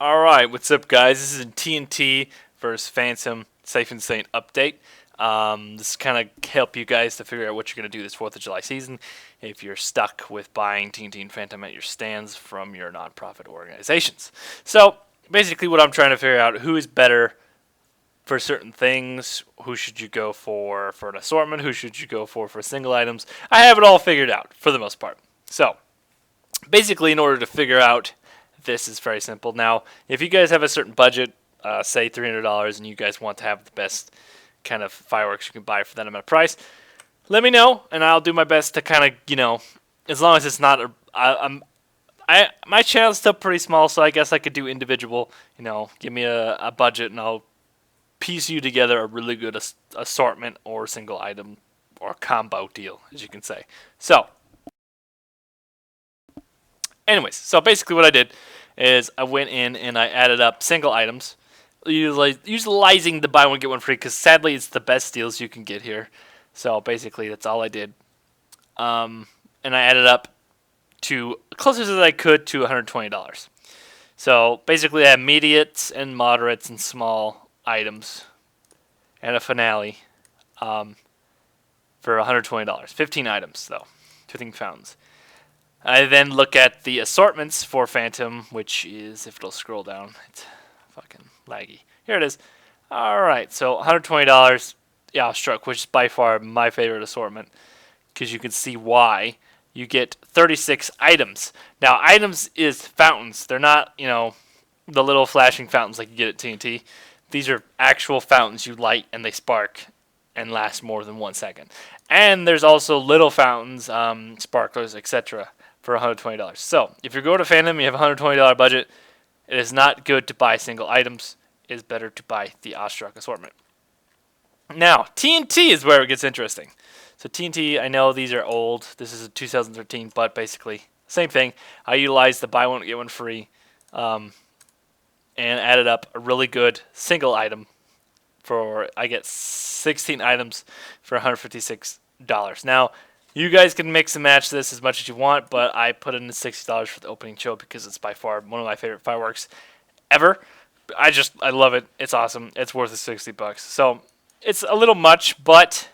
Alright, what's up guys? This is a TNT versus Phantom Safe and Sane update. This kind of help you guys to figure out what you're going to do this 4th of July season if you're stuck with buying TNT and Phantom at your stands from your nonprofit organizations. So, basically what I'm trying to figure out, who is better for certain things, who should you go for an assortment, who should you go for single items. I have it all figured out for the most part. So, basically in order to figure out this is very simple. Now, if you guys have a certain budget, say $300, and you guys want to have the best kind of fireworks you can buy for that amount of price, let me know, and I'll do my best to kind of, as long as it's not my channel's still pretty small, so I guess I could do individual, give me a budget, and I'll piece you together a really good assortment or single item or combo deal, as you can say. So, anyways, so basically what I did is I went in and I added up single items, utilizing the buy one get one free, because sadly it's the best deals you can get here. So basically that's all I did, and I added up to closest as I could to $120. So basically I have mediates and moderates and small items and a finale for $120. 15 items though, 15 fountains. I then look at the assortments for Phantom, which is, if it'll scroll down, it's fucking laggy. Here it is. Alright, so $120, yeah, struck, which is by far my favorite assortment, because you can see why. You get 36 items. Now, items is fountains. They're not, the little flashing fountains like you get at TNT. These are actual fountains you light and they spark and last more than 1 second. And there's also little fountains, sparklers, etc. for $120. So, if you go to Phantom, you have a $120 budget, it is not good to buy single items. It is better to buy the Awestruck assortment. Now, TNT is where it gets interesting. So TNT, I know these are old. This is a 2013, but basically, same thing. I utilized the buy one, get one free, and added up a really good single item I get 16 items for $156. Now, you guys can mix and match this as much as you want, but I put in the $60 for the opening show because it's by far one of my favorite fireworks ever. I love it. It's awesome. It's worth the $60. So it's a little much, but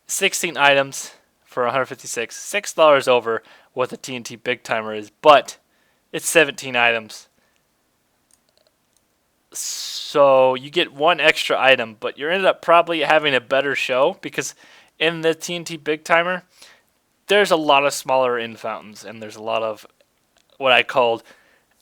16 items for $156, $6 over what the TNT Big Timer is, but it's 17 items. So you get one extra item, but you ended up probably having a better show because in the TNT Big Timer, there's a lot of smaller in fountains, and there's a lot of what I called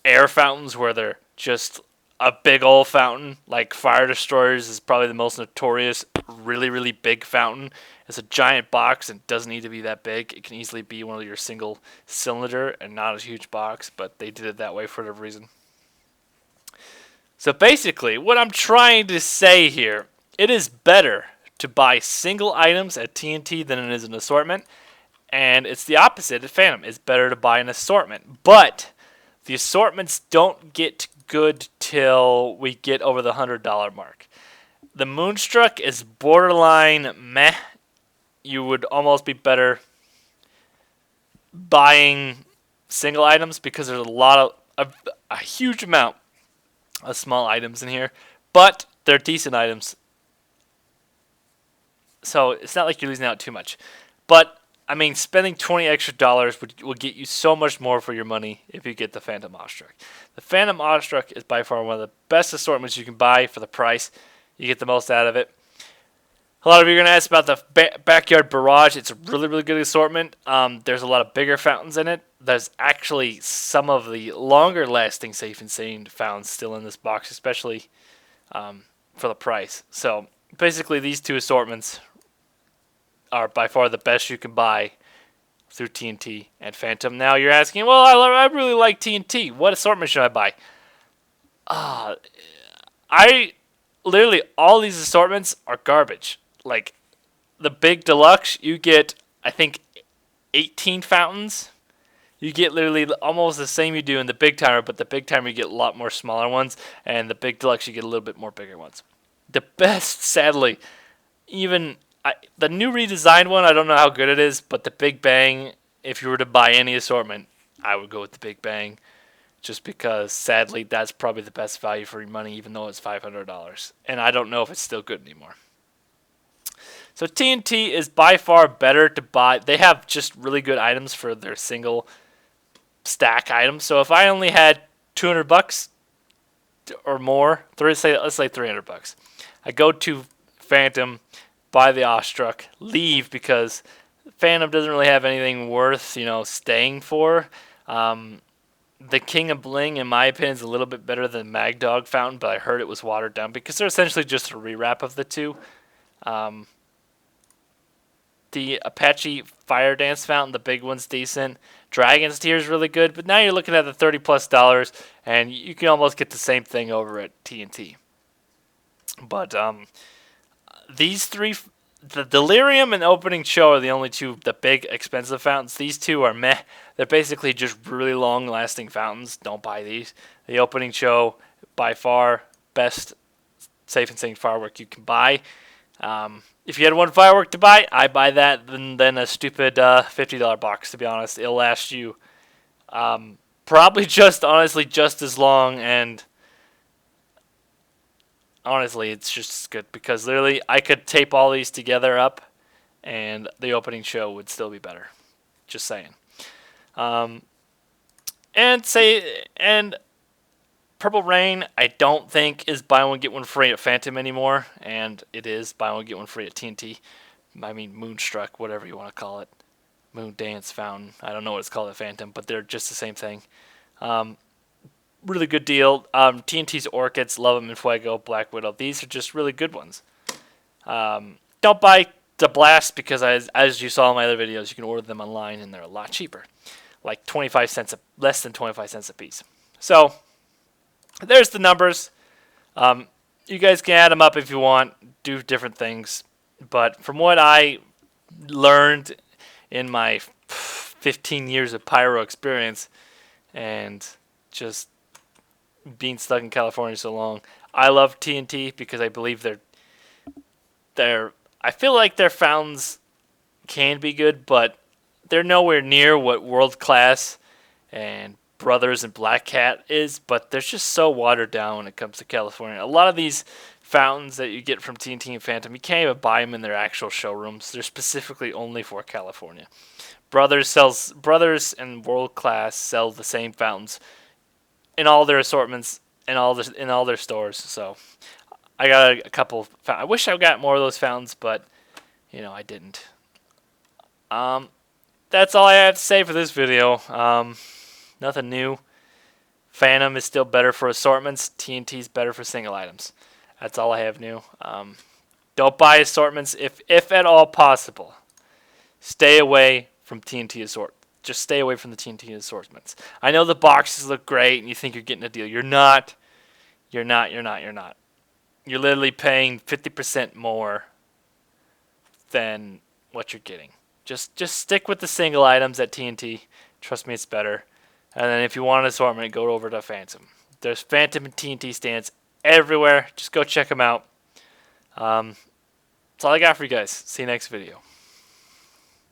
air fountains, where they're just a big old fountain. Like Fire Destroyers is probably the most notorious, really, really big fountain. It's a giant box and doesn't need to be that big. It can easily be one of your single cylinder and not a huge box, but they did it that way for whatever reason. So basically, what I'm trying to say here, it is better to buy single items at TNT than it is an assortment. And it's the opposite at Phantom. It's better to buy an assortment. But the assortments don't get good till we get over the $100 mark. The Moonstruck is borderline meh. You would almost be better buying single items because there's a huge amount of small items in here. But they're decent items. So it's not like you're losing out too much. But spending $20 extra will get you so much more for your money if you get the Phantom Awestruck. The Phantom Awestruck is by far one of the best assortments you can buy for the price. You get the most out of it. A lot of you are going to ask about the Backyard Barrage. It's a really, really good assortment. There's a lot of bigger fountains in it. There's actually some of the longer-lasting Safe and Sane fountains still in this box, especially for the price. So basically, these two assortments are by far the best you can buy through TNT and Phantom. Now you're asking, well, I really like TNT. What assortment should I buy? Literally all these assortments are garbage. Like the Big Deluxe, you get, I think, 18 fountains. You get literally almost the same you do in the Big Timer, but the Big Timer you get a lot more smaller ones, and the Big Deluxe you get a little bit more bigger ones. The best, sadly, the new redesigned one, I don't know how good it is, but the Big Bang, if you were to buy any assortment, I would go with the Big Bang. just because sadly that's probably the best value for your money, even though it's $500. And I don't know if it's still good anymore. So TNT is by far better to buy. They have just really good items for their single stack items. So if I only had $200 or more, let's say $300, I go to Phantom, buy the Awestruck, leave because Phantom doesn't really have anything worth staying for. The King of Bling, in my opinion, is a little bit better than Mag Dog Fountain, but I heard it was watered down because they're essentially just a rewrap of the two. The Apache Fire Dance Fountain, the big one's decent. Dragon's Tear is really good, but now you're looking at the $30+, and you can almost get the same thing over at TNT. But these three, the Delirium and Opening Show are the only two, the big expensive fountains. These two are meh. They're basically just really long-lasting fountains. Don't buy these. The Opening Show, by far, best safe and sane firework you can buy. If you had one firework to buy, I buy that than a stupid $50 box, to be honest. It'll last you probably honestly just as long, and honestly it's just as good because literally I could tape all these together up and the Opening Show would still be better. Just saying. And Purple Rain, I don't think is buy one get one free at Phantom anymore, and it is buy one get one free at TNT. I mean Moonstruck, whatever you want to call it, Moon Dance Fountain. I don't know what it's called at Phantom, but they're just the same thing. Really good deal. TNT's Orchids, Love 'em in Fuego, Black Widow. These are just really good ones. Don't buy the Blast because as you saw in my other videos, you can order them online and they're a lot cheaper, like 25 cents, less than 25 cents a piece. So there's the numbers. You guys can add them up if you want, do different things. But from what I learned in my 15 years of pyro experience and just being stuck in California so long, I love TNT because I believe I feel like their fountains can be good, but they're nowhere near what World Class and Brothers and Black Cat is, but they're just so watered down when it comes to California. A lot of these fountains that you get from TNT and Phantom, you can't even buy them in their actual showrooms. They're specifically only for California. Brothers and World Class sell the same fountains in all their assortments in all their stores. So I got a couple. I wish I got more of those fountains, but I didn't. That's all I have to say for this video. Nothing new. Phantom is still better for assortments. TNT is better for single items. That's all I have new. Don't buy assortments if at all possible. Stay away from TNT assortments. Just stay away from the TNT assortments. I know the boxes look great and you think you're getting a deal. You're not. You're not. You're literally paying 50% more than what you're getting. Just stick with the single items at TNT. Trust me, it's better. And then if you want an assortment, go over to Phantom. There's Phantom and TNT stands everywhere. Just go check them out. That's all I got for you guys. See you next video.